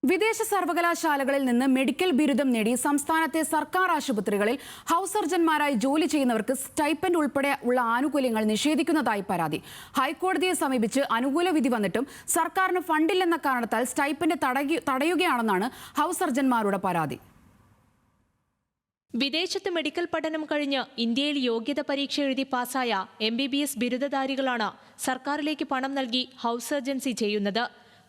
വിദേശ സർവകലാശാലകളിൽ നിന്ന് മെഡിക്കൽ ബിരുദം നേടി സംസ്ഥാനത്തെ സർക്കാർ ആശുപത്രികളിൽ ഹൗസ് സർജൻമാരായി ജോലി ചെയ്യുന്നവർക്ക് സ്റ്റൈപ്പൻഡ് ഉൾപ്പെടെ ഉള്ള ആനുകൂല്യങ്ങൾ നിഷേധിക്കുന്നതായി പരാതി. ഹൈക്കോടതിയെ സമീപിച്ച് അനുകൂല വിധി വന്നിട്ടും സർക്കാരിന് ഫണ്ടില്ലെന്ന കാരണത്താൽ സ്റ്റൈപ്പൻഡ് തടയുകയാണെന്നാണ് ഹൗസ് സർജൻമാരുടെ പരാതി. വിദേശത്ത് മെഡിക്കൽ പഠനം കഴിഞ്ഞ് ഇന്ത്യയിൽ യോഗ്യത പരീക്ഷ എഴുതി പാസ്സായ MBBS ബിരുദധാരികളാണ് സർക്കാരിലേക്ക് പണം നൽകി ഹൗസ് സർജൻസി ചെയ്യുന്നത്.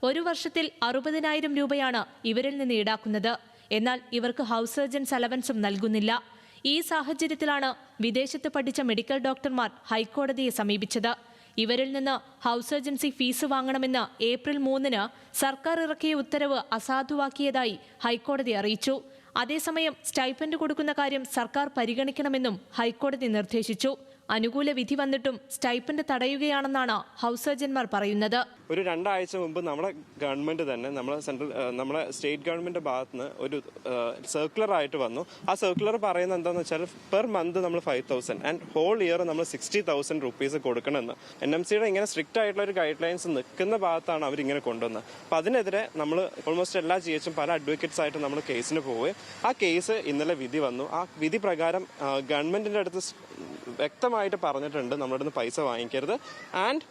ഒരു വർഷത്തിൽ 60,000 രൂപയാണ് ഇവരിൽ നിന്ന് ഈടാക്കുന്നത്. എന്നാൽ ഇവർക്ക് ഹൗസ് സർജൻസ് അലവൻസും നൽകുന്നില്ല. ഈ സാഹചര്യത്തിലാണ് വിദേശത്ത് പഠിച്ച മെഡിക്കൽ ഡോക്ടർമാർ ഹൈക്കോടതിയെ സമീപിച്ചത്. ഇവരിൽ നിന്ന് ഹൗസ് സർജൻസി ഫീസ് വാങ്ങണമെന്ന് ഏപ്രിൽ 3-ന് സർക്കാർ ഇറക്കിയ ഉത്തരവ് അസാധുവാക്കിയതായി ഹൈക്കോടതി അറിയിച്ചു. അതേസമയം സ്റ്റൈപ്പൻഡ് കൊടുക്കുന്ന കാര്യം സർക്കാർ പരിഗണിക്കണമെന്നും ഹൈക്കോടതി നിർദ്ദേശിച്ചു. അനുകൂല വിധി വന്നിട്ടും സ്റ്റൈപ്പൻഡ് തടയുകയാണെന്നാണ് ഹൗസ് സർജൻമാർ പറയുന്നത്. ഒരു 2 ആഴ്ച മുമ്പ് നമ്മുടെ ഗവൺമെന്റ് തന്നെ നമ്മളെ സ്റ്റേറ്റ് ഗവൺമെന്റ് ഭാഗത്ത് നിന്ന് ഒരു സർക്കുലർ ആയിട്ട് വന്നു. ആ സർക്കുലർ പറയുന്നത് എന്താണെന്ന് വെച്ചാൽ പെർ മന്ത് നമ്മൾ 5,000 ആൻഡ് ഹോൾ ഇയർ നമ്മൾ 60,000 റുപ്പീസ് കൊടുക്കണമെന്ന്. NMCയുടെ ഇങ്ങനെ സ്ട്രിക്റ്റ് ആയിട്ടുള്ള ഒരു ഗൈഡ് ലൈൻസ് നിൽക്കുന്ന ഭാഗത്താണ് അവരിങ്ങനെ കൊണ്ടുവന്നത്. അപ്പം അതിനെതിരെ നമ്മൾ ഓൾമോസ്റ്റ് എല്ലാ GHും പല അഡ്വക്കേറ്റ്സ് ആയിട്ട് നമ്മൾ കേസിന് പോവുകയും ആ കേസ് ഇന്നലെ വിധി വന്നു. ആ വിധി പ്രകാരം ഗവൺമെന്റിന്റെ അടുത്ത് വ്യക്തമായിട്ട് പറഞ്ഞിട്ടുണ്ട് നമ്മുടെ അടുത്ത് പൈസ വാങ്ങിക്കരുത് ആൻഡ്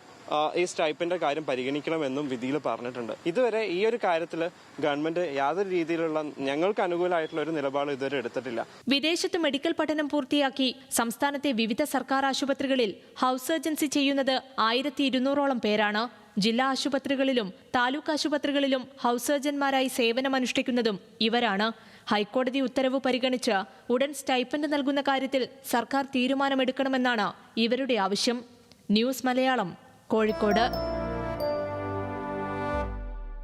ഈ സ്റ്റൈപ്പൻഡിന്റെ കാര്യം പരിഗണിക്കണമെന്നും വിധിയിൽ പറഞ്ഞിട്ടുണ്ട്. ഇതുവരെ ഈ ഒരു കാര്യത്തിൽ ഗവൺമെന്റ് യാതൊരു രീതിയിലുള്ള ഞങ്ങൾക്ക് അനുകൂലമായിട്ടുള്ള ഒരു നിലപാട് ഇതുവരെ എടുത്തിട്ടില്ല. വിദേശത്ത് മെഡിക്കൽ പഠനം പൂർത്തിയാക്കി സംസ്ഥാനത്തെ വിവിധ സർക്കാർ ആശുപത്രികളിൽ ഹൗസ് സർജൻസി ചെയ്യുന്നത് 1200ഓളം പേരാണ്. ജില്ലാ ആശുപത്രികളിലും താലൂക്ക് ആശുപത്രികളിലും ഹൗസ് സർജൻമാരായി സേവനമനുഷ്ഠിക്കുന്നതും ഇവരാണ്. ഹൈക്കോടതി ഉത്തരവ് പരിഗണിച്ച് ഉടൻ സ്റ്റൈപ്പൻഡ് നൽകുന്ന കാര്യത്തിൽ സർക്കാർ തീരുമാനമെടുക്കണമെന്നാണ് ഇവരുടെ ആവശ്യം. ന്യൂസ് മലയാളം, കോഴിക്കോട്.